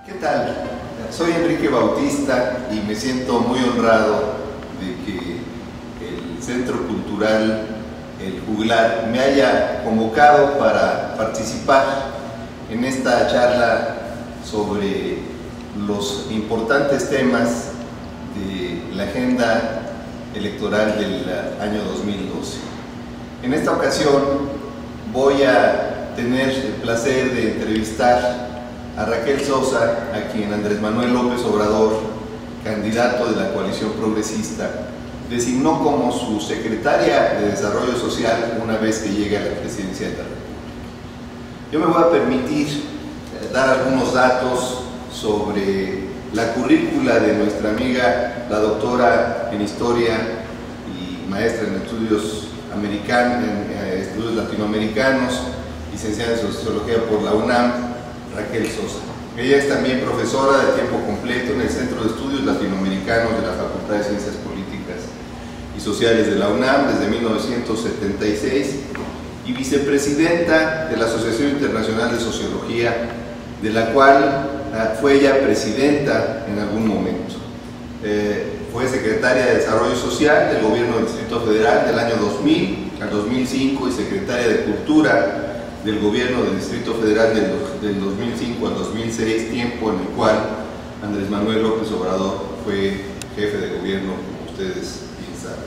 ¿Qué tal? Soy Enrique Bautista y me siento muy honrado de que el Centro Cultural El Juglar me haya convocado para participar en esta charla sobre los importantes temas de la agenda electoral del año 2012. En esta ocasión voy a tener el placer de entrevistar a Raquel Sosa, a quien Andrés Manuel López Obrador, candidato de la coalición progresista, designó como su secretaria de Desarrollo Social una vez que llegue a la presidencia de la República. Yo me voy a permitir dar algunos datos sobre la currícula de nuestra amiga, la doctora en Historia y maestra en estudios latinoamericanos, licenciada en Sociología por la UNAM, Raquel Sosa. Ella es también profesora de tiempo completo en el Centro de Estudios Latinoamericanos de la Facultad de Ciencias Políticas y Sociales de la UNAM desde 1976 y vicepresidenta de la Asociación Internacional de Sociología, de la cual fue ella presidenta en algún momento. Fue secretaria de Desarrollo Social del Gobierno del Distrito Federal del año 2000 al 2005 y secretaria de Cultura del Gobierno del Distrito Federal del 2005 al 2006, tiempo en el cual Andrés Manuel López Obrador fue jefe de gobierno, como ustedes bien saben.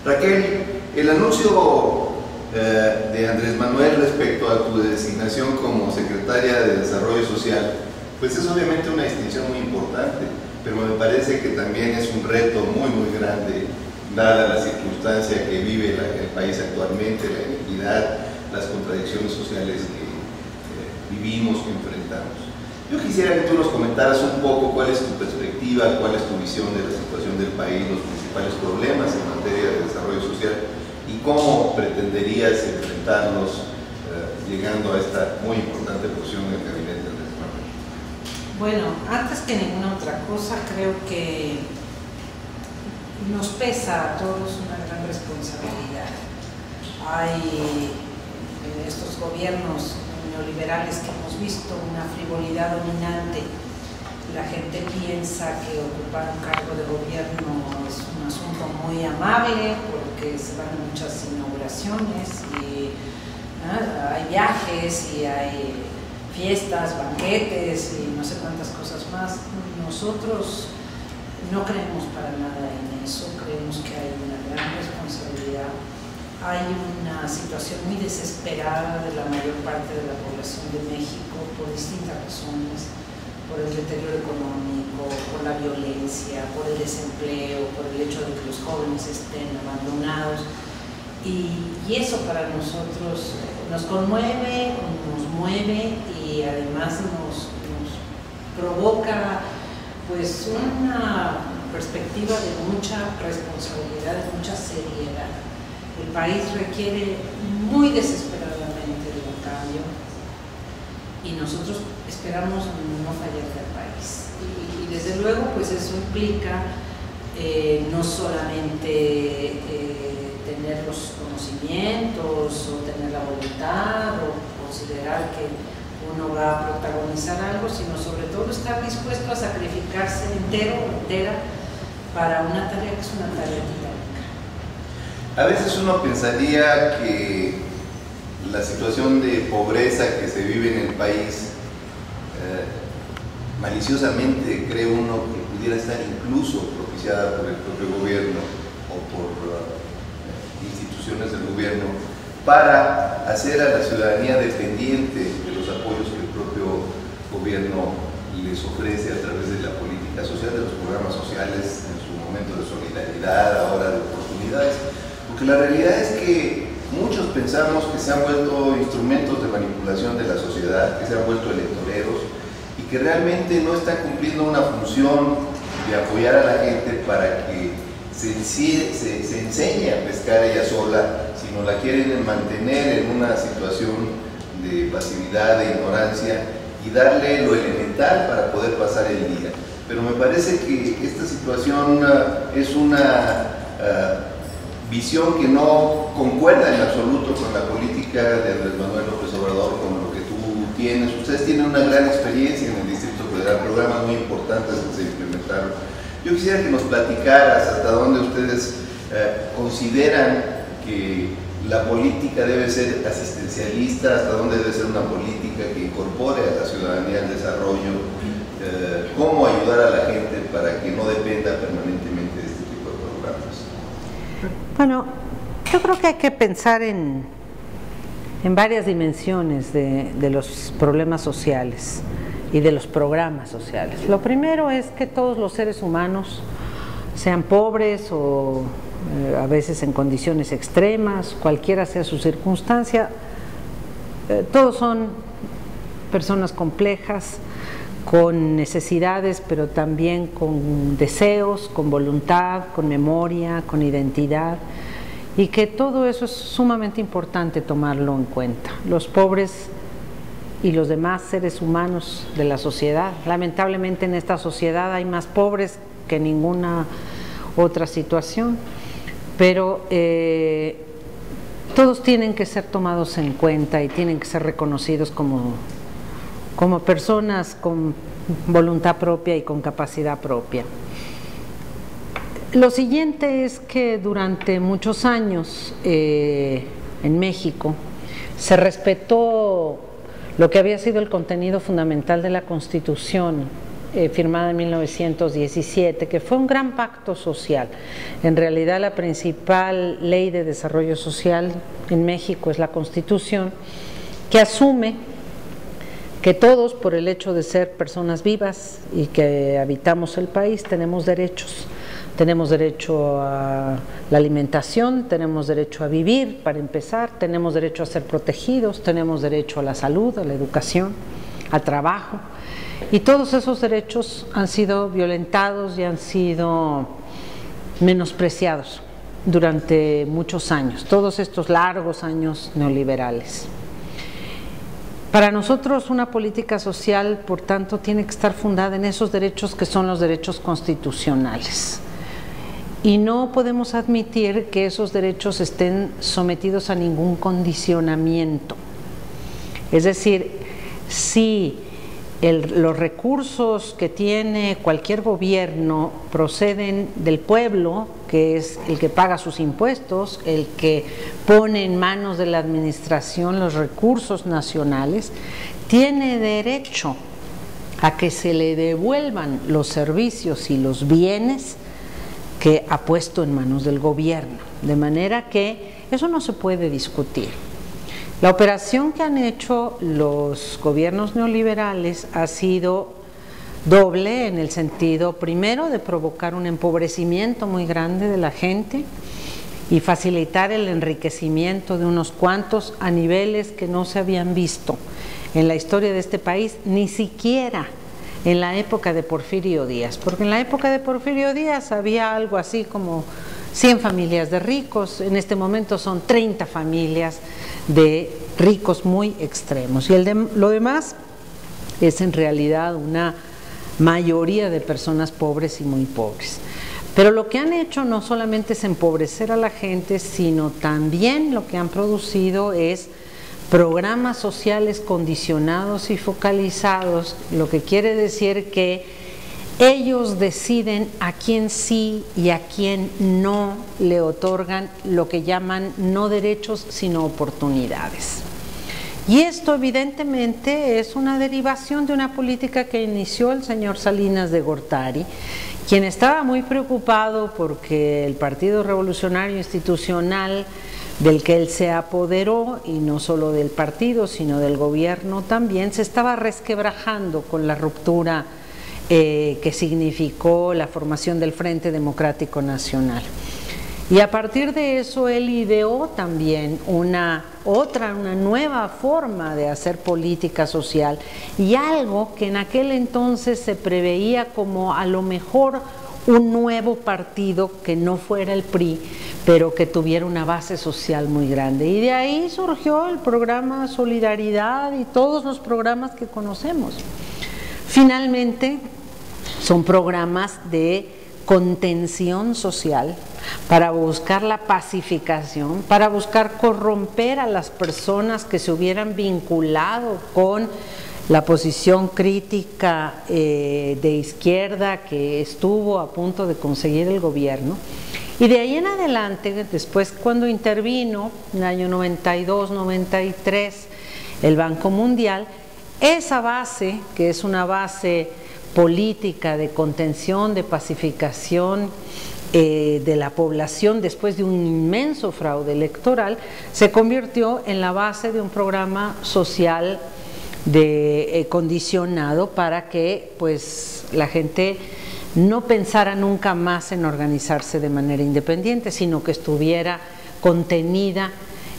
Raquel, el anuncio de Andrés Manuel respecto a tu designación como secretaria de Desarrollo Social, pues es obviamente una distinción muy importante, pero me parece que también es un reto muy grande, dada la circunstancia que vive el país actualmente, la inequidad, las contradicciones sociales que vivimos, que enfrentamos. Yo quisiera que tú nos comentaras un poco cuál es tu perspectiva, cuál es tu visión de la situación del país, los principales problemas en materia de desarrollo social y cómo pretenderías enfrentarlos llegando a esta muy importante posición del gabinete de Andrés Manuel. Bueno, antes que ninguna otra cosa, creo que nos pesa a todos una gran responsabilidad. Hay en estos gobiernos neoliberales que hemos visto una frivolidad dominante. La gente piensa que ocupar un cargo de gobierno es un asunto muy amable porque se van a muchas inauguraciones y hay viajes y hay fiestas, banquetes y no sé cuántas cosas más. Nosotros no creemos para nada en eso, creemos que hay una gran responsabilidad. Hay una situación muy desesperada de la mayor parte de la población de México por distintas razones, por el deterioro económico, por la violencia, por el desempleo, por el hecho de que los jóvenes estén abandonados. Y eso para nosotros nos conmueve, nos mueve y además nos provoca pues una perspectiva de mucha responsabilidad, de mucha seriedad. El país requiere muy desesperadamente de un cambio y nosotros esperamos no fallar al país. Y desde luego pues eso implica no solamente tener los conocimientos o tener la voluntad o considerar que uno va a protagonizar algo, sino sobre todo estar dispuesto a sacrificarse entero o entera para una tarea que es una tarea titánica. A veces uno pensaría que la situación de pobreza que se vive en el país, maliciosamente cree uno que pudiera estar incluso propiciada por el propio gobierno o por instituciones del gobierno para hacer a la ciudadanía dependiente de los apoyos que el propio gobierno les ofrece a través de la política social, de los programas sociales, en su momento de solidaridad, ahora de oportunidades. Porque la realidad es que muchos pensamos que se han vuelto instrumentos de manipulación de la sociedad, que se han vuelto electoreros y que realmente no están cumpliendo una función de apoyar a la gente para que se enseñe a pescar ella sola, sino la quieren mantener en una situación de pasividad, de ignorancia y darle lo elemental para poder pasar el día. Pero me parece que esta situación es una visión que no concuerda en absoluto con la política de Andrés Manuel López Obrador, con lo que tú tienes. Ustedes tienen una gran experiencia en el Distrito Federal considerar, programas muy importantes que se implementaron. Yo quisiera que nos platicaras hasta dónde ustedes consideran que la política debe ser asistencialista, hasta dónde debe ser una política que incorpore a la ciudadanía al desarrollo, cómo ayudar a la gente para que no dependa permanentemente de este tipo de programas. Bueno, yo creo que hay que pensar en varias dimensiones de los problemas sociales y de los programas sociales. Lo primero es que todos los seres humanos, sean pobres o a veces en condiciones extremas, cualquiera sea su circunstancia, todos son personas complejas, con necesidades, pero también con deseos, con voluntad, con memoria, con identidad, y que todo eso es sumamente importante tomarlo en cuenta. Los pobres y los demás seres humanos de la sociedad, lamentablemente en esta sociedad hay más pobres que en ninguna otra situación, pero todos tienen que ser tomados en cuenta y tienen que ser reconocidos como personas con voluntad propia y con capacidad propia. Lo siguiente es que durante muchos años en México se respetó lo que había sido el contenido fundamental de la Constitución firmada en 1917, que fue un gran pacto social. En realidad la principal ley de desarrollo social en México es la Constitución, que asume que todos, por el hecho de ser personas vivas y que habitamos el país, tenemos derechos. Tenemos derecho a la alimentación, tenemos derecho a vivir, para empezar, tenemos derecho a ser protegidos, tenemos derecho a la salud, a la educación, al trabajo, y todos esos derechos han sido violentados y han sido menospreciados durante muchos años, todos estos largos años neoliberales. Para nosotros una política social, por tanto, tiene que estar fundada en esos derechos que son los derechos constitucionales. Y no podemos admitir que esos derechos estén sometidos a ningún condicionamiento. Es decir, si los recursos que tiene cualquier gobierno proceden del pueblo, que es el que paga sus impuestos, el que pone en manos de la administración los recursos nacionales, tiene derecho a que se le devuelvan los servicios y los bienes que ha puesto en manos del gobierno, de manera que eso no se puede discutir. La operación que han hecho los gobiernos neoliberales ha sido doble, en el sentido, primero, de provocar un empobrecimiento muy grande de la gente y facilitar el enriquecimiento de unos cuantos a niveles que no se habían visto en la historia de este país, ni siquiera en la época de Porfirio Díaz, porque en la época de Porfirio Díaz había algo así como 100 familias de ricos, en este momento son 30 familias de ricos muy extremos, y lo demás es en realidad una mayoría de personas pobres y muy pobres. Pero lo que han hecho no solamente es empobrecer a la gente, sino también lo que han producido es programas sociales condicionados y focalizados, lo que quiere decir que ellos deciden a quién sí y a quién no le otorgan lo que llaman no derechos sino oportunidades. Y esto evidentemente es una derivación de una política que inició el señor Salinas de Gortari, quien estaba muy preocupado porque el Partido Revolucionario Institucional del que él se apoderó, y no solo del partido sino del gobierno también, se estaba resquebrajando con la ruptura que significó la formación del Frente Democrático Nacional. Y a partir de eso él ideó también una nueva forma de hacer política social, y algo que en aquel entonces se preveía como a lo mejor un nuevo partido que no fuera el PRI, pero que tuviera una base social muy grande. Y de ahí surgió el programa Solidaridad y todos los programas que conocemos. Finalmente, son programas de contención social para buscar la pacificación, para buscar corromper a las personas que se hubieran vinculado con la posición crítica de izquierda que estuvo a punto de conseguir el gobierno. Y de ahí en adelante, después cuando intervino, en el año 92, 93, el Banco Mundial, esa base, que es una base política de contención, de pacificación de la población después de un inmenso fraude electoral, se convirtió en la base de un programa social condicionado para que pues la gente no pensara nunca más en organizarse de manera independiente, sino que estuviera contenida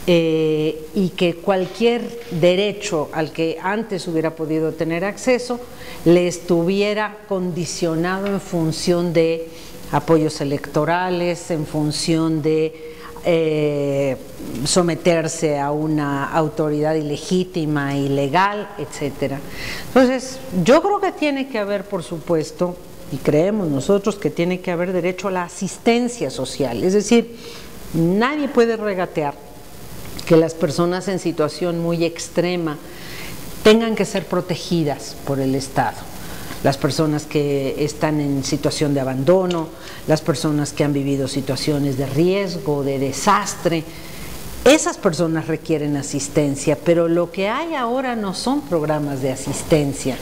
y que cualquier derecho al que antes hubiera podido tener acceso le estuviera condicionado en función de apoyos electorales, en función de someterse a una autoridad ilegítima, ilegal, etcétera. Entonces, yo creo que tiene que haber, por supuesto, y creemos nosotros que tiene que haber derecho a la asistencia social, es decir, nadie puede regatear que las personas en situación muy extrema tengan que ser protegidas por el Estado. Las personas que están en situación de abandono, las personas que han vivido situaciones de riesgo, de desastre, esas personas requieren asistencia, pero lo que hay ahora no son programas de asistencia,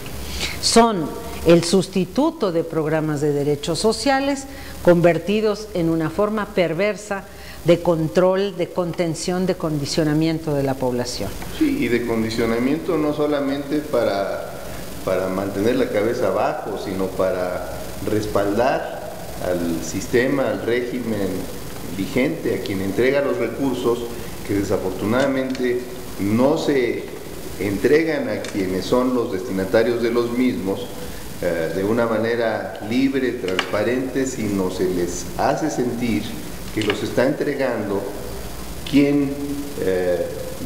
son el sustituto de programas de derechos sociales convertidos en una forma perversa de control, de contención, de condicionamiento de la población. Sí, y de condicionamiento no solamente para mantener la cabeza abajo, sino para respaldar al sistema, al régimen vigente, a quien entrega los recursos que desafortunadamente no se entregan a quienes son los destinatarios de los mismos de una manera libre, transparente, sino se les hace sentir que los está entregando quien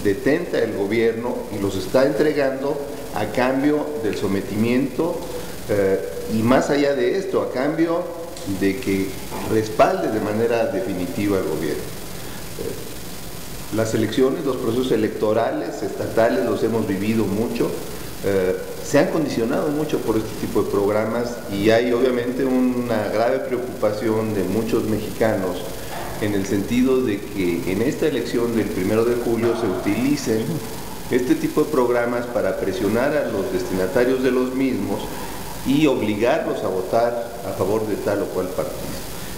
detenta el gobierno y los está entregando a cambio del sometimiento y más allá de esto, a cambio de que respalde de manera definitiva al gobierno. Las elecciones, los procesos electorales, estatales, los hemos vivido mucho, se han condicionado mucho por este tipo de programas y hay obviamente una grave preocupación de muchos mexicanos en el sentido de que en esta elección del 1 de julio se utilicen este tipo de programas para presionar a los destinatarios de los mismos y obligarlos a votar a favor de tal o cual partido.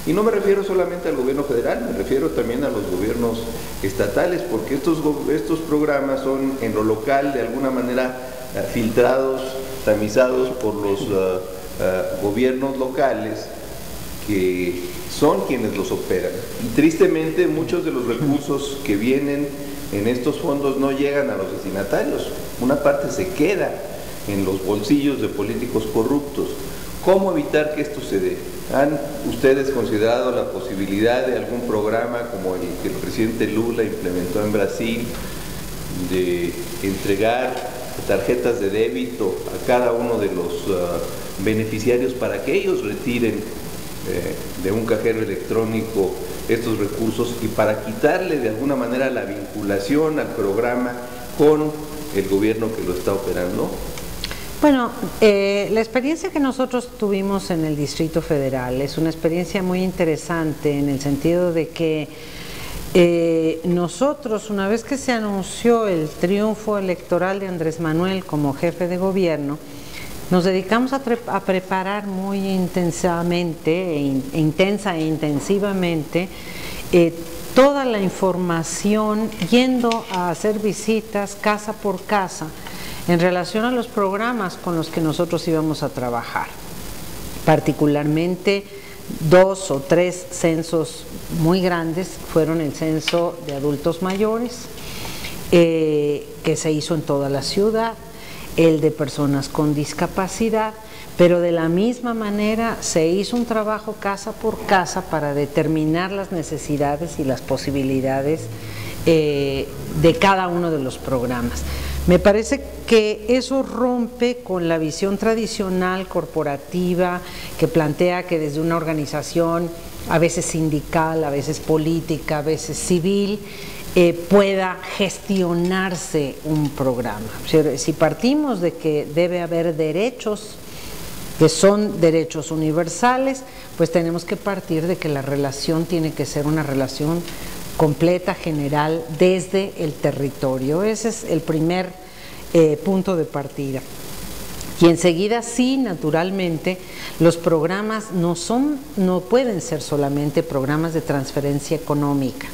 Y no me refiero solamente al gobierno federal, me refiero también a los gobiernos estatales, porque estos programas son en lo local de alguna manera filtrados, tamizados por los gobiernos locales que son quienes los operan. Y tristemente muchos de los recursos que vienen en estos fondos no llegan a los destinatarios, una parte se queda en los bolsillos de políticos corruptos. ¿Cómo evitar que esto se dé? ¿Han ustedes considerado la posibilidad de algún programa como el que el presidente Lula implementó en Brasil, de entregar tarjetas de débito a cada uno de los beneficiarios para que ellos retiren de un cajero electrónico estos recursos y para quitarle de alguna manera la vinculación al programa con el gobierno que lo está operando? Bueno, la experiencia que nosotros tuvimos en el Distrito Federal es una experiencia muy interesante en el sentido de que nosotros, una vez que se anunció el triunfo electoral de Andrés Manuel como jefe de gobierno, nos dedicamos a preparar muy intensamente, intensa e intensivamente, toda la información, yendo a hacer visitas casa por casa en relación a los programas con los que nosotros íbamos a trabajar. Particularmente 2 o 3 censos muy grandes fueron el censo de adultos mayores, que se hizo en toda la ciudad, el de personas con discapacidad, pero de la misma manera se hizo un trabajo casa por casa para determinar las necesidades y las posibilidades de cada uno de los programas. Me parece que eso rompe con la visión tradicional corporativa que plantea que desde una organización, a veces sindical, a veces política, a veces civil, pueda gestionarse un programa. Si partimos de que debe haber derechos que son derechos universales, pues tenemos que partir de que la relación tiene que ser una relación completa, general, desde el territorio. Ese es el primer punto de partida. Y enseguida sí, naturalmente, los programas no pueden ser solamente programas de transferencia económica.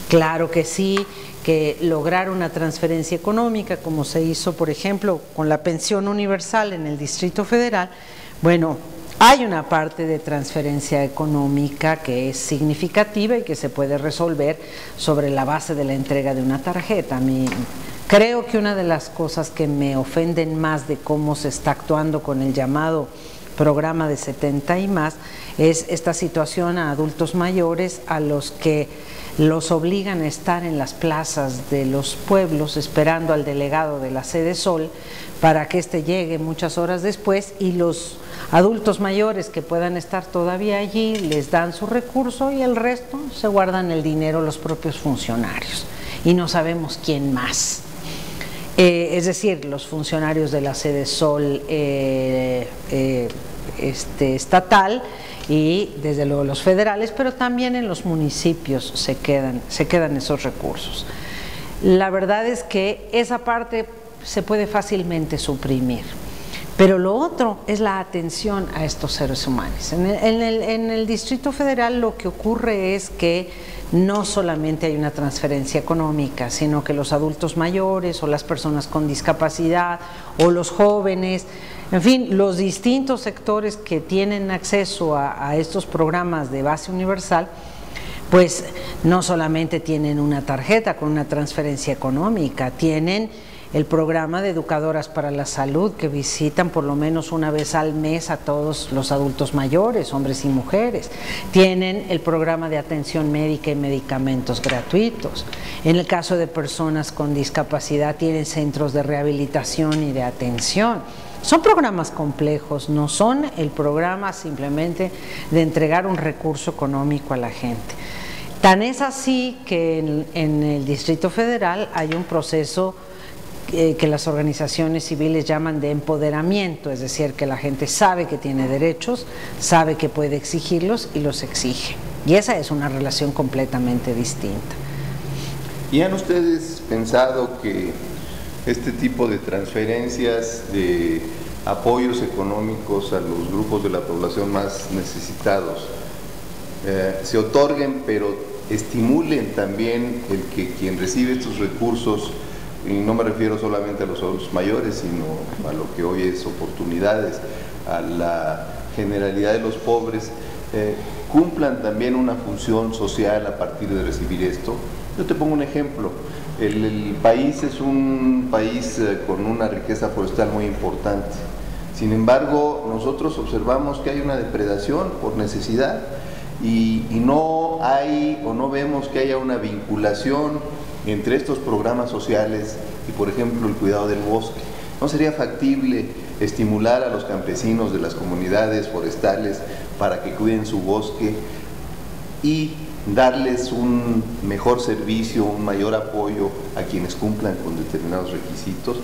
Claro que sí, que lograr una transferencia económica, como se hizo, por ejemplo, con la pensión universal en el Distrito Federal, bueno, hay una parte de transferencia económica que es significativa y que se puede resolver sobre la base de la entrega de una tarjeta. Creo que una de las cosas que me ofenden más de cómo se está actuando con el llamado programa de 70 y más es esta situación a adultos mayores a los que los obligan a estar en las plazas de los pueblos esperando al delegado de la sede Sol para que éste llegue muchas horas después, y los adultos mayores que puedan estar todavía allí les dan su recurso y el resto se guardan el dinero los propios funcionarios y no sabemos quién más. Es decir, los funcionarios de la sede Sol estatal y desde luego los federales, pero también en los municipios se quedan esos recursos. La verdad es que esa parte se puede fácilmente suprimir, pero lo otro es la atención a estos seres humanos. En el Distrito Federal lo que ocurre es que no solamente hay una transferencia económica, sino que los adultos mayores o las personas con discapacidad o los jóvenes, en fin, los distintos sectores que tienen acceso a estos programas de base universal, pues no solamente tienen una tarjeta con una transferencia económica, tienen el programa de educadoras para la salud que visitan por lo menos una vez al mes a todos los adultos mayores, hombres y mujeres. Tienen el programa de atención médica y medicamentos gratuitos. En el caso de personas con discapacidad tienen centros de rehabilitación y de atención. Son programas complejos, no son el programa simplemente de entregar un recurso económico a la gente. Tan es así que en el Distrito Federal hay un proceso que las organizaciones civiles llaman de empoderamiento, es decir, que la gente sabe que tiene derechos, sabe que puede exigirlos y los exige. Y esa es una relación completamente distinta. ¿Y han ustedes pensado que este tipo de transferencias de apoyos económicos a los grupos de la población más necesitados se otorguen, pero estimulen también el que quien recibe estos recursos, y no me refiero solamente a los adultos mayores, sino a lo que hoy es oportunidades, a la generalidad de los pobres, cumplan también una función social a partir de recibir esto? Yo te pongo un ejemplo. El país es un país con una riqueza forestal muy importante. Sin embargo, nosotros observamos que hay una depredación por necesidad y no hay o no vemos que haya una vinculación entre estos programas sociales y, por ejemplo, el cuidado del bosque. ¿No sería factible estimular a los campesinos de las comunidades forestales para que cuiden su bosque y darles un mejor servicio, un mayor apoyo a quienes cumplan con determinados requisitos?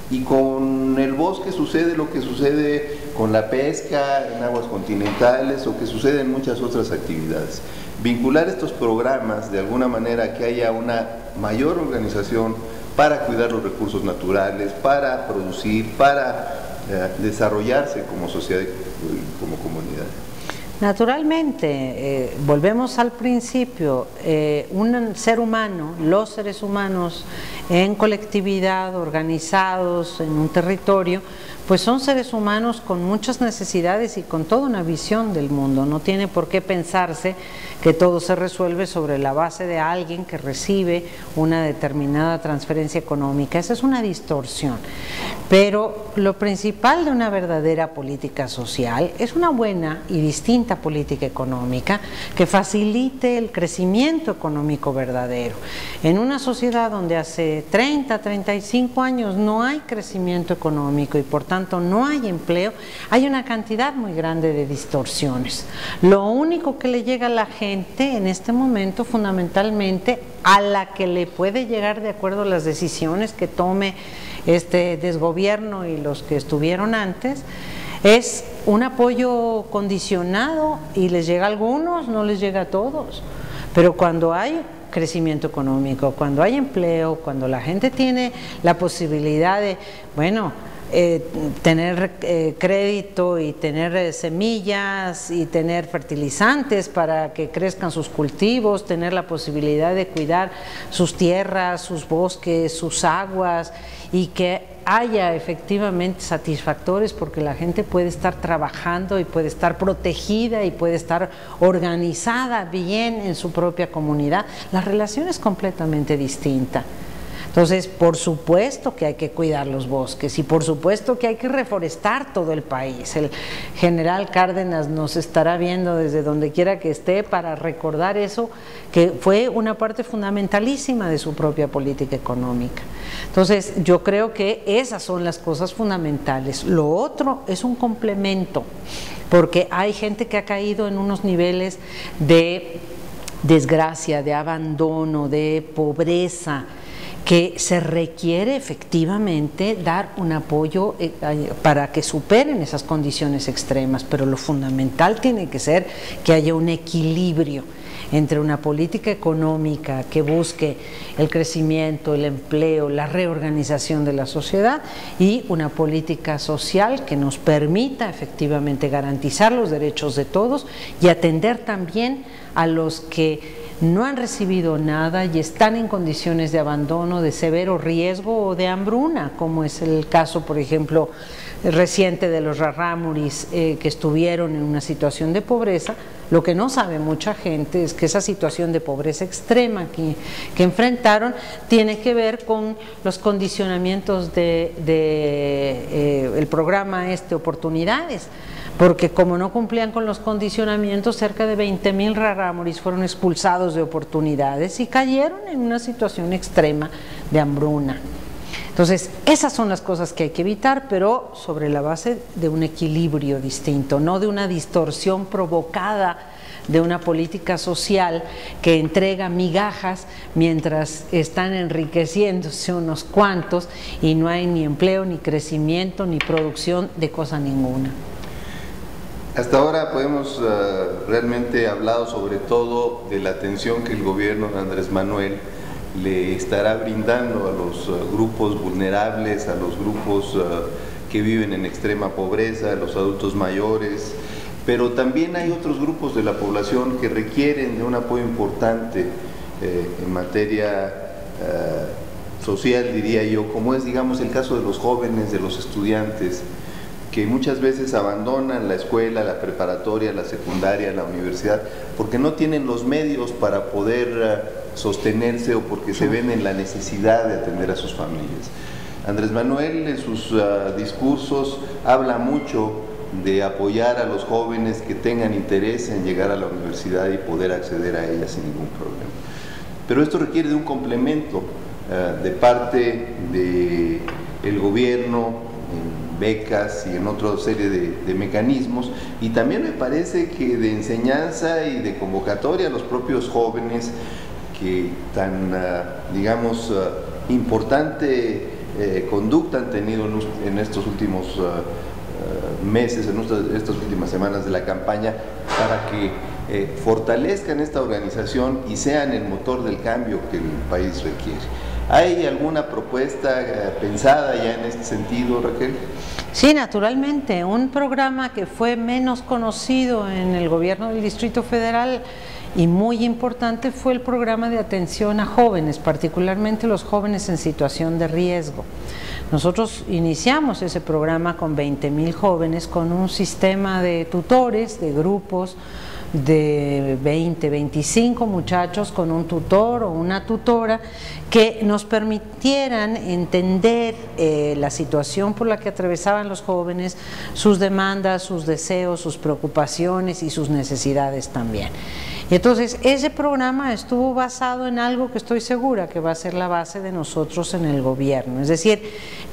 Y con el bosque sucede lo que sucede con la pesca en aguas continentales o que sucede en muchas otras actividades. Vincular estos programas de alguna manera a que haya una mayor organización para cuidar los recursos naturales, para producir, para desarrollarse como sociedad y como comunidad. Naturalmente, volvemos al principio, un ser humano, los seres humanos en colectividad, organizados en un territorio, pues son seres humanos con muchas necesidades y con toda una visión del mundo. No tiene por qué pensarse que todo se resuelve sobre la base de alguien que recibe una determinada transferencia económica. Esa es una distorsión. Pero lo principal de una verdadera política social es una buena y distinta política económica que facilite el crecimiento económico verdadero. En una sociedad donde hace 30, 35 años no hay crecimiento económico y por tanto no hay empleo, hay una cantidad muy grande de distorsiones. Lo único que le llega a la gente en este momento, fundamentalmente, a la que le puede llegar de acuerdo a las decisiones que tome este desgobierno y los que estuvieron antes, es un apoyo condicionado, y les llega a algunos, no les llega a todos. Pero cuando hay crecimiento económico, cuando hay empleo, cuando la gente tiene la posibilidad de, bueno, tener crédito y tener semillas y tener fertilizantes para que crezcan sus cultivos, tener la posibilidad de cuidar sus tierras, sus bosques, sus aguas, y que haya efectivamente satisfactores porque la gente puede estar trabajando y puede estar protegida y puede estar organizada bien en su propia comunidad, la relación es completamente distinta. Entonces, por supuesto que hay que cuidar los bosques y por supuesto que hay que reforestar todo el país. El general Cárdenas nos estará viendo desde donde quiera que esté para recordar eso, que fue una parte fundamentalísima de su propia política económica. Entonces, yo creo que esas son las cosas fundamentales. Lo otro es un complemento, porque hay gente que ha caído en unos niveles de desgracia, de abandono, de pobreza, que se requiere efectivamente dar un apoyo para que superen esas condiciones extremas, pero lo fundamental tiene que ser que haya un equilibrio entre una política económica que busque el crecimiento, el empleo, la reorganización de la sociedad, y una política social que nos permita efectivamente garantizar los derechos de todos y atender también a los que no han recibido nada y están en condiciones de abandono, de severo riesgo o de hambruna, como es el caso, por ejemplo, reciente de los rarámuris que estuvieron en una situación de pobreza. Lo que no sabe mucha gente es que esa situación de pobreza extrema que enfrentaron tiene que ver con los condicionamientos el programa Oportunidades, porque como no cumplían con los condicionamientos, cerca de 20,000 rarámuris fueron expulsados de Oportunidades y cayeron en una situación extrema de hambruna. Entonces, esas son las cosas que hay que evitar, pero sobre la base de un equilibrio distinto, no de una distorsión provocada de una política social que entrega migajas mientras están enriqueciéndose unos cuantos y no hay ni empleo, ni crecimiento, ni producción de cosa ninguna. Hasta ahora hemos realmente hablado sobre todo de la atención que el gobierno de Andrés Manuel le estará brindando a los grupos vulnerables, a los grupos que viven en extrema pobreza, a los adultos mayores, pero también hay otros grupos de la población que requieren de un apoyo importante en materia social, diría yo, como es, digamos, el caso de los jóvenes, de los estudiantes, que muchas veces abandonan la escuela, la preparatoria, la secundaria, la universidad, porque no tienen los medios para poder sostenerse o porque se ven en la necesidad de atender a sus familias. Andrés Manuel en sus discursos habla mucho de apoyar a los jóvenes que tengan interés en llegar a la universidad y poder acceder a ella sin ningún problema. Pero esto requiere de un complemento de parte del gobierno, becas y en otra serie de mecanismos, y también me parece que de enseñanza y de convocatoria a los propios jóvenes que tan, digamos, importante conducta han tenido en estos últimos meses, en estas últimas semanas de la campaña, para que fortalezcan esta organización y sean el motor del cambio que el país requiere. ¿Hay alguna propuesta pensada ya en este sentido, Raquel? Sí, naturalmente. Un programa que fue menos conocido en el gobierno del Distrito Federal y muy importante fue el programa de atención a jóvenes, particularmente los jóvenes en situación de riesgo. Nosotros iniciamos ese programa con 20,000 jóvenes, con un sistema de tutores, de grupos de 20, 25 muchachos con un tutor o una tutora que nos permitieran entender la situación por la que atravesaban los jóvenes, sus demandas, sus deseos, sus preocupaciones y sus necesidades también. Y entonces ese programa estuvo basado en algo que estoy segura que va a ser la base de nosotros en el gobierno, es decir,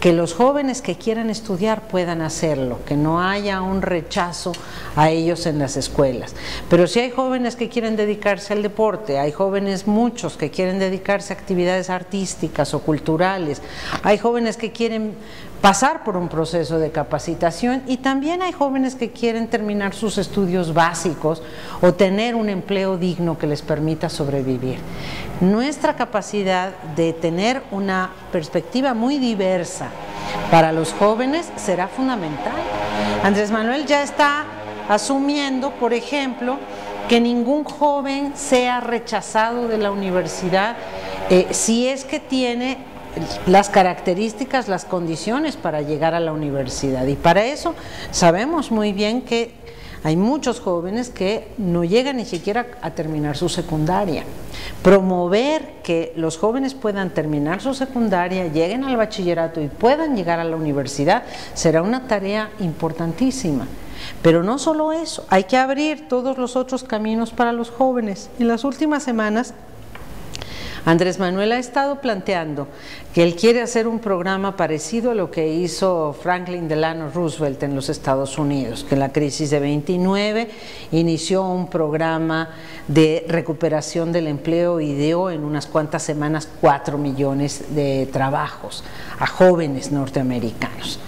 que los jóvenes que quieran estudiar puedan hacerlo, que no haya un rechazo a ellos en las escuelas. Pero si hay jóvenes que quieren dedicarse al deporte, hay jóvenes muchos que quieren dedicarse a actividades artísticas o culturales, hay jóvenes que quieren pasar por un proceso de capacitación y también hay jóvenes que quieren terminar sus estudios básicos o tener un empleo digno que les permita sobrevivir. Nuestra capacidad de tener una perspectiva muy diversa para los jóvenes será fundamental. Andrés Manuel ya está asumiendo, por ejemplo, que ningún joven sea rechazado de la universidad si es que tiene las características, las condiciones para llegar a la universidad. Y para eso sabemos muy bien que hay muchos jóvenes que no llegan ni siquiera a terminar su secundaria. Promover que los jóvenes puedan terminar su secundaria, lleguen al bachillerato y puedan llegar a la universidad será una tarea importantísima. Pero no solo eso, hay que abrir todos los otros caminos para los jóvenes. En las últimas semanas Andrés Manuel ha estado planteando que él quiere hacer un programa parecido a lo que hizo Franklin Delano Roosevelt en los Estados Unidos, que en la crisis de 29 inició un programa de recuperación del empleo y dio en unas cuantas semanas 4 millones de trabajos a jóvenes norteamericanos.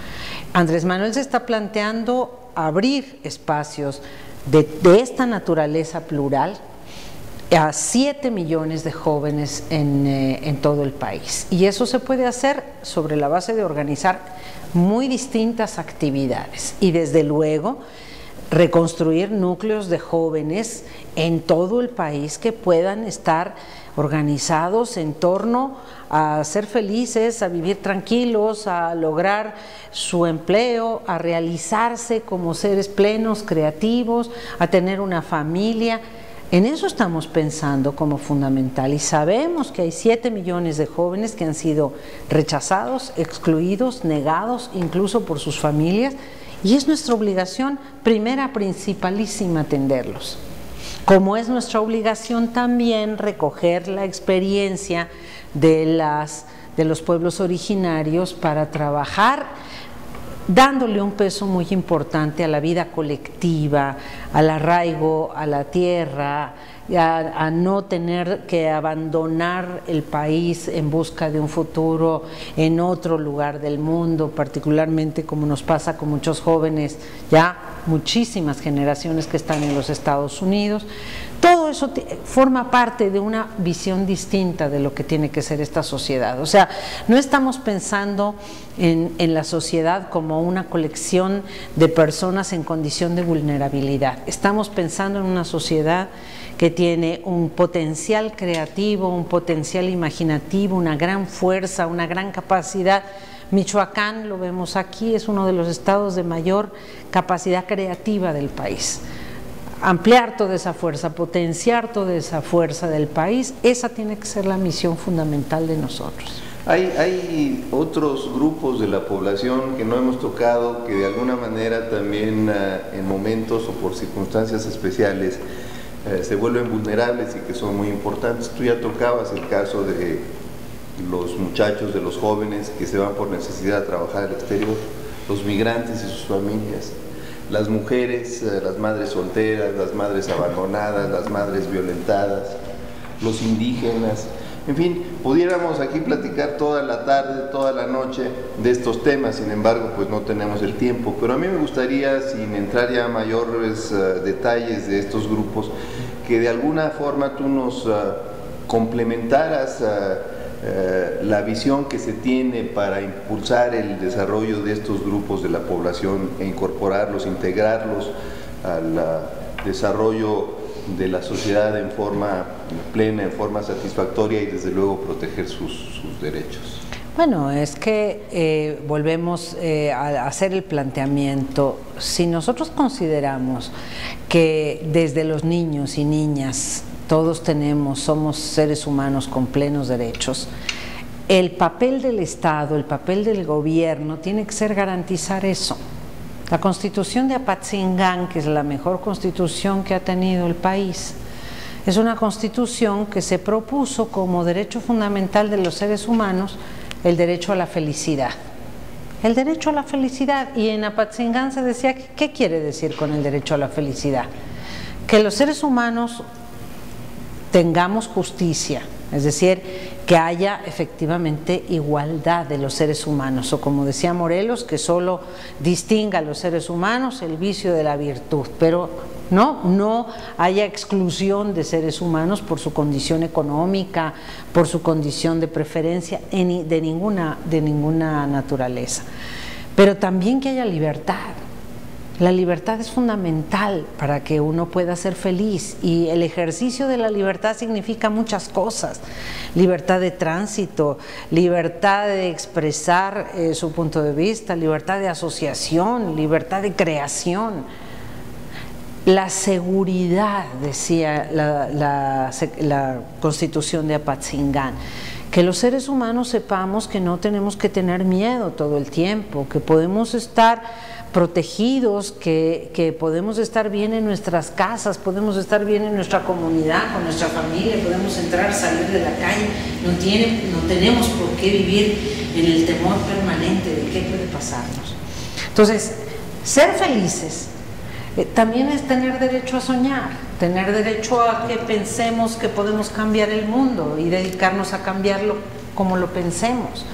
Andrés Manuel se está planteando abrir espacios de esta naturaleza plural a 7 millones de jóvenes en todo el país. Y eso se puede hacer sobre la base de organizar muy distintas actividades y desde luego reconstruir núcleos de jóvenes en todo el país que puedan estar organizados en torno a ser felices, a vivir tranquilos, a lograr su empleo, a realizarse como seres plenos, creativos, a tener una familia. En eso estamos pensando como fundamental y sabemos que hay 7 millones de jóvenes que han sido rechazados, excluidos, negados, incluso por sus familias, y es nuestra obligación primera, principalísima, atenderlos. Como es nuestra obligación también recoger la experiencia de los pueblos originarios para trabajar dándole un peso muy importante a la vida colectiva, al arraigo a la tierra, a no tener que abandonar el país en busca de un futuro en otro lugar del mundo, particularmente como nos pasa con muchos jóvenes, ya muchísimas generaciones que están en los Estados Unidos. Todo eso forma parte de una visión distinta de lo que tiene que ser esta sociedad. O sea, no estamos pensando en la sociedad como una colección de personas en condición de vulnerabilidad. Estamos pensando en una sociedad que tiene un potencial creativo, un potencial imaginativo, una gran fuerza, una gran capacidad. Michoacán, lo vemos aquí, es uno de los estados de mayor capacidad creativa del país. Ampliar toda esa fuerza, potenciar toda esa fuerza del país, esa tiene que ser la misión fundamental de nosotros. Hay otros grupos de la población que no hemos tocado, que de alguna manera también en momentos o por circunstancias especiales se vuelven vulnerables y que son muy importantes. Tú ya tocabas el caso de los muchachos, de los jóvenes que se van por necesidad a trabajar al exterior, los migrantes y sus familias, las mujeres, las madres solteras, las madres abandonadas, las madres violentadas, los indígenas. En fin, pudiéramos aquí platicar toda la tarde, toda la noche de estos temas, sin embargo, pues no tenemos el tiempo. Pero a mí me gustaría, sin entrar ya a mayores detalles de estos grupos, que de alguna forma tú nos complementaras la visión que se tiene para impulsar el desarrollo de estos grupos de la población e incorporarlos, integrarlos al desarrollo de la sociedad en forma plena, en forma satisfactoria y desde luego proteger sus derechos. Bueno, es que volvemos a hacer el planteamiento. Si nosotros consideramos que desde los niños y niñas todos somos seres humanos con plenos derechos, el papel del Estado, el papel del gobierno tiene que ser garantizar eso. La Constitución de Apatzingán, que es la mejor constitución que ha tenido el país, es una constitución que se propuso como derecho fundamental de los seres humanos el derecho a la felicidad. el derecho a la felicidad. Y en Apatzingán se decía, ¿qué quiere decir con el derecho a la felicidad? Que los seres humanos tengamos justicia, es decir, que haya efectivamente igualdad de los seres humanos, o como decía Morelos, que solo distinga a los seres humanos el vicio de la virtud, pero no haya exclusión de seres humanos por su condición económica, por su condición de preferencia, de ninguna naturaleza. Pero también que haya libertad. La libertad es fundamental para que uno pueda ser feliz, y el ejercicio de la libertad significa muchas cosas: libertad de tránsito, libertad de expresar su punto de vista, libertad de asociación, libertad de creación. La seguridad, decía la Constitución de Apatzingán, que los seres humanos sepamos que no tenemos que tener miedo todo el tiempo, que podemos estar protegidos, que podemos estar bien en nuestras casas, podemos estar bien en nuestra comunidad, con nuestra familia, podemos entrar, salir de la calle, no tenemos por qué vivir en el temor permanente de qué puede pasarnos. Entonces, ser felices también es tener derecho a soñar, tener derecho a que pensemos que podemos cambiar el mundo y dedicarnos a cambiarlo como lo pensemos.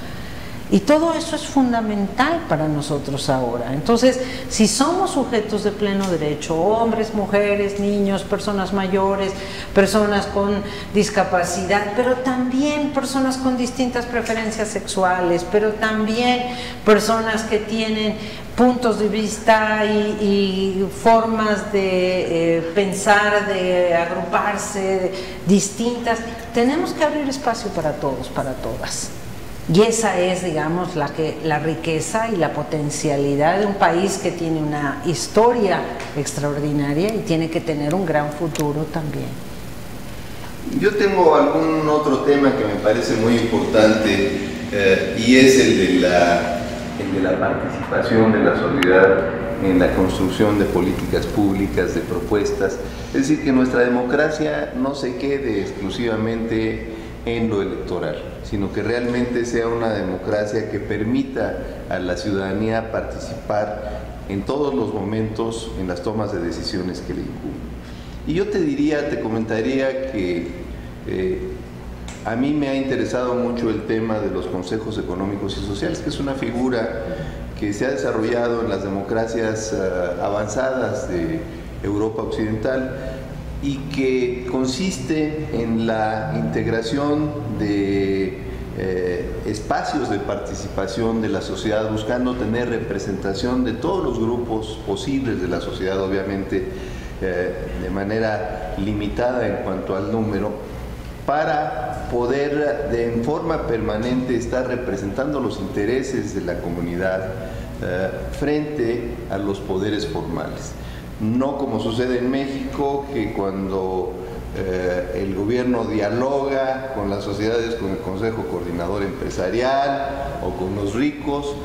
Y todo eso es fundamental para nosotros ahora. Entonces, si somos sujetos de pleno derecho, hombres, mujeres, niños, personas mayores, personas con discapacidad, pero también personas con distintas preferencias sexuales, pero también personas que tienen puntos de vista y formas de pensar, de agruparse, distintas, tenemos que abrir espacio para todos, para todas. Y esa es, digamos, la riqueza y la potencialidad de un país que tiene una historia extraordinaria y tiene que tener un gran futuro también. Yo tengo algún otro tema que me parece muy importante y es el de la participación de la sociedad en la construcción de políticas públicas, de propuestas. Es decir, que nuestra democracia no se quede exclusivamente en lo electoral, sino que realmente sea una democracia que permita a la ciudadanía participar en todos los momentos en las tomas de decisiones que le incumben. Y yo te comentaría que a mí me ha interesado mucho el tema de los consejos económicos y sociales, que es una figura que se ha desarrollado en las democracias avanzadas de Europa Occidental, y que consiste en la integración de espacios de participación de la sociedad, buscando tener representación de todos los grupos posibles de la sociedad, obviamente de manera limitada en cuanto al número, para poder en forma permanente estar representando los intereses de la comunidad frente a los poderes formales. No como sucede en México, que cuando el gobierno dialoga con las sociedades, con el Consejo Coordinador Empresarial, o con los ricos,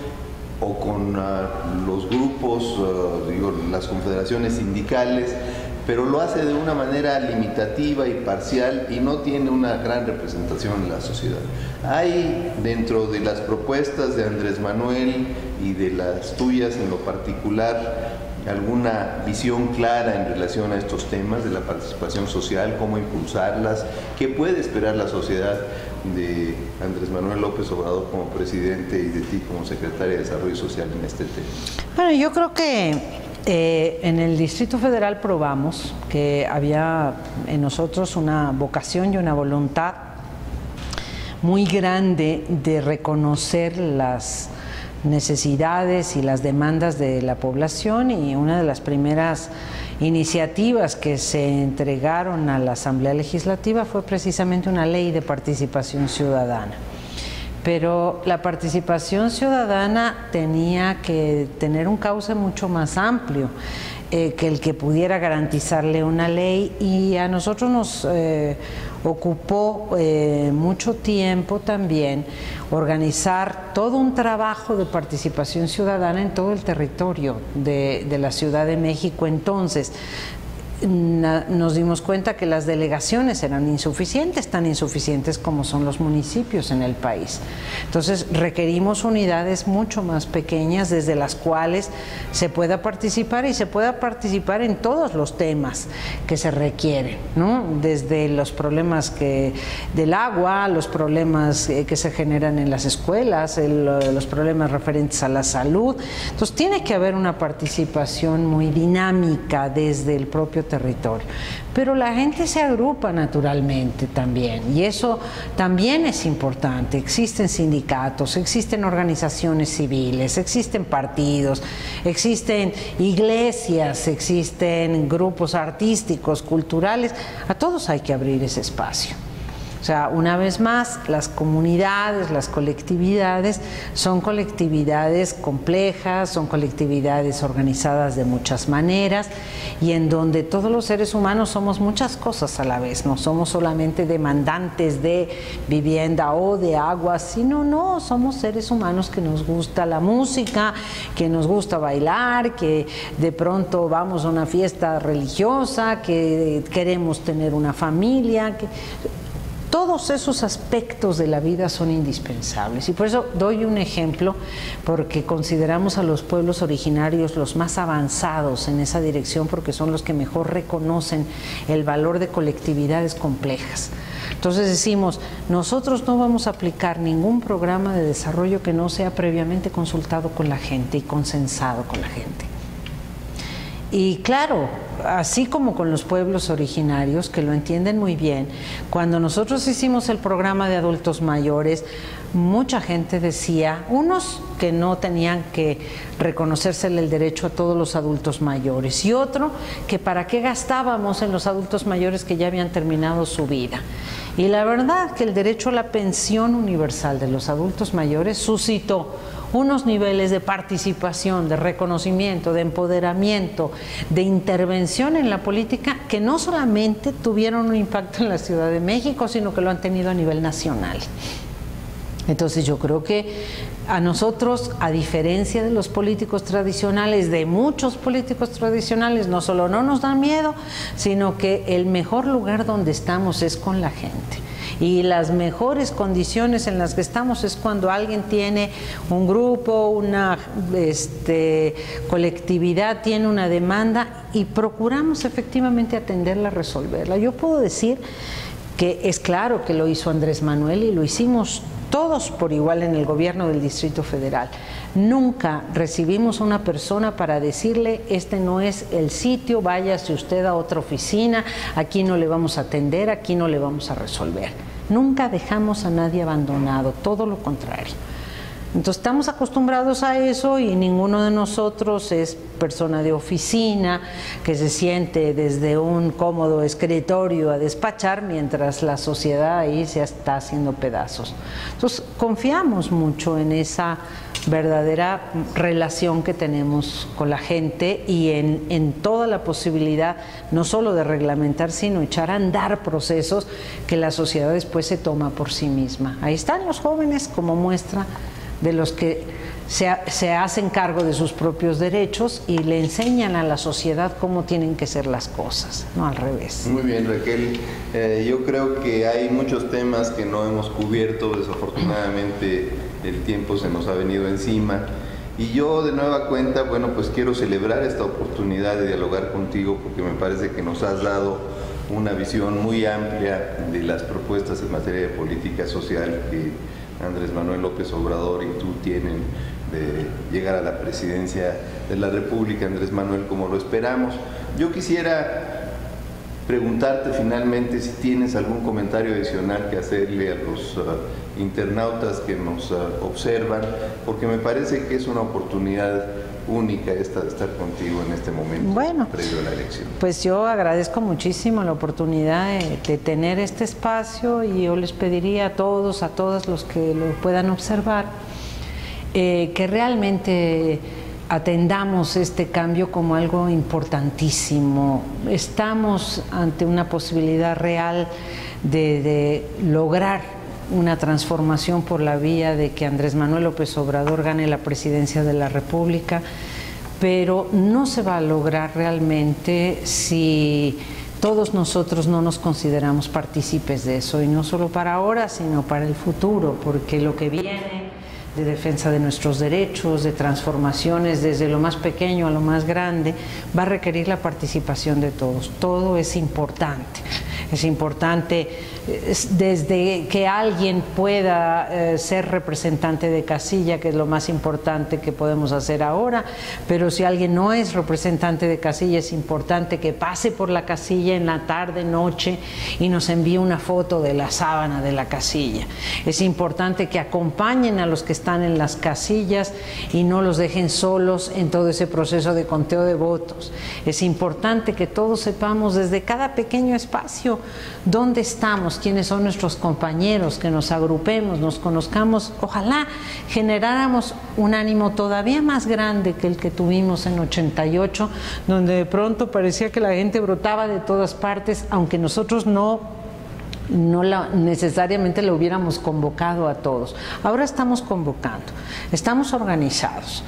o con los grupos, las confederaciones sindicales, pero lo hace de una manera limitativa y parcial y no tiene una gran representación en la sociedad. Hay dentro de las propuestas de Andrés Manuel y de las tuyas en lo particular alguna visión clara en relación a estos temas de la participación social, cómo impulsarlas, qué puede esperar la sociedad de Andrés Manuel López Obrador como presidente y de ti como secretaria de Desarrollo Social en este tema? Bueno, yo creo que en el Distrito Federal probamos que había en nosotros una vocación y una voluntad muy grande de reconocer las necesidades y las demandas de la población, y una de las primeras iniciativas que se entregaron a la Asamblea Legislativa fue precisamente una ley de participación ciudadana. Pero la participación ciudadana tenía que tener un cauce mucho más amplio que el que pudiera garantizarle una ley, y a nosotros nos ocupó mucho tiempo también organizar todo un trabajo de participación ciudadana en todo el territorio de la Ciudad de México. Entonces, nos dimos cuenta que las delegaciones eran insuficientes, tan insuficientes como son los municipios en el país. Entonces requerimos unidades mucho más pequeñas desde las cuales se pueda participar, y se pueda participar en todos los temas que se requieren, ¿no? Desde los problemas del agua, los problemas que se generan en las escuelas, los problemas referentes a la salud. Entonces tiene que haber una participación muy dinámica desde el propio territorio, pero la gente se agrupa naturalmente también, y eso también es importante. Existen sindicatos, existen organizaciones civiles, existen partidos, existen iglesias, existen grupos artísticos, culturales. A todos hay que abrir ese espacio. O sea, una vez más, las comunidades, las colectividades son colectividades complejas, son colectividades organizadas de muchas maneras, y en donde todos los seres humanos somos muchas cosas a la vez. No somos solamente demandantes de vivienda o de agua, sino no, somos seres humanos que nos gusta la música, que nos gusta bailar, que de pronto vamos a una fiesta religiosa, que queremos tener una familia, todos esos aspectos de la vida son indispensables. Y por eso doy un ejemplo, porque consideramos a los pueblos originarios los más avanzados en esa dirección, porque son los que mejor reconocen el valor de colectividades complejas. Entonces decimos, nosotros no vamos a aplicar ningún programa de desarrollo que no sea previamente consultado con la gente y consensado con la gente. Y claro, así como con los pueblos originarios, que lo entienden muy bien, cuando nosotros hicimos el programa de adultos mayores, mucha gente decía, unos que no tenían que reconocérsele el derecho a todos los adultos mayores, y otro que para qué gastábamos en los adultos mayores que ya habían terminado su vida. Y la verdad que el derecho a la pensión universal de los adultos mayores suscitó unos niveles de participación, de reconocimiento, de empoderamiento, de intervención en la política que no solamente tuvieron un impacto en la Ciudad de México, sino que lo han tenido a nivel nacional. Entonces yo creo que a nosotros, a diferencia de los políticos tradicionales, de muchos políticos tradicionales, no solo no nos da miedo, sino que el mejor lugar donde estamos es con la gente. Y las mejores condiciones en las que estamos es cuando alguien tiene un grupo, una colectividad, tiene una demanda, y procuramos efectivamente atenderla, resolverla. Yo puedo decir que es claro que lo hizo Andrés Manuel, y lo hicimos todos por igual en el gobierno del Distrito Federal. Nunca recibimos a una persona para decirle, este no es el sitio, váyase usted a otra oficina, aquí no le vamos a atender, aquí no le vamos a resolver. Nunca dejamos a nadie abandonado, todo lo contrario. Entonces estamos acostumbrados a eso, y ninguno de nosotros es persona de oficina que se siente desde un cómodo escritorio a despachar mientras la sociedad ahí se está haciendo pedazos. Entonces confiamos mucho en esa verdadera relación que tenemos con la gente, y en toda la posibilidad no solo de reglamentar, sino echar a andar procesos que la sociedad después se toma por sí misma. Ahí están los jóvenes como muestra de los que se hacen cargo de sus propios derechos y le enseñan a la sociedad cómo tienen que ser las cosas, no al revés. Muy bien, Raquel. Yo creo que hay muchos temas que no hemos cubierto, desafortunadamente el tiempo se nos ha venido encima, y yo de nueva cuenta, bueno, pues quiero celebrar esta oportunidad de dialogar contigo, porque me parece que nos has dado una visión muy amplia de las propuestas en materia de política social que Andrés Manuel López Obrador y tú tienen de llegar a la presidencia de la República, Andrés Manuel, como lo esperamos. Yo quisiera preguntarte finalmente si tienes algún comentario adicional que hacerle a los internautas que nos observan, porque me parece que es una oportunidad única esta de estar contigo en este momento, bueno, previo a la elección. Pues yo agradezco muchísimo la oportunidad de tener este espacio, y yo les pediría a todos, a todas los que lo puedan observar, que realmente atendamos este cambio como algo importantísimo. Estamos ante una posibilidad real de lograr una transformación por la vía de que Andrés Manuel López Obrador gane la presidencia de la República, pero no se va a lograr realmente si todos nosotros no nos consideramos partícipes de eso, y no solo para ahora, sino para el futuro, porque lo que viene de defensa de nuestros derechos, de transformaciones desde lo más pequeño a lo más grande, va a requerir la participación de todos. Todo es importante. Es importante desde que alguien pueda ser representante de casilla, que es lo más importante que podemos hacer ahora, pero si alguien no es representante de casilla, es importante que pase por la casilla en la tarde, noche, y nos envíe una foto de la sábana de la casilla. Es importante que acompañen a los que están en las casillas y no los dejen solos en todo ese proceso de conteo de votos. Es importante que todos sepamos desde cada pequeño espacio dónde estamos, quiénes son nuestros compañeros, que nos agrupemos, nos conozcamos. Ojalá generáramos un ánimo todavía más grande que el que tuvimos en 88, donde de pronto parecía que la gente brotaba de todas partes, aunque nosotros no necesariamente lo hubiéramos convocado a todos. Ahora estamos convocando, estamos organizados.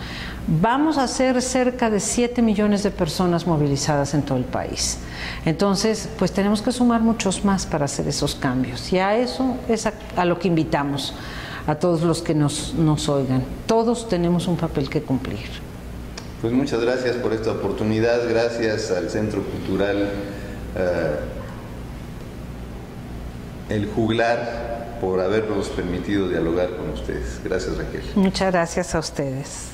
Vamos a ser cerca de 7 millones de personas movilizadas en todo el país. Entonces, pues tenemos que sumar muchos más para hacer esos cambios. Y a eso es a lo que invitamos a todos los que nos oigan. Todos tenemos un papel que cumplir. Pues muchas gracias por esta oportunidad. Gracias al Centro Cultural El Juglar por habernos permitido dialogar con ustedes. Gracias, Raquel. Muchas gracias a ustedes.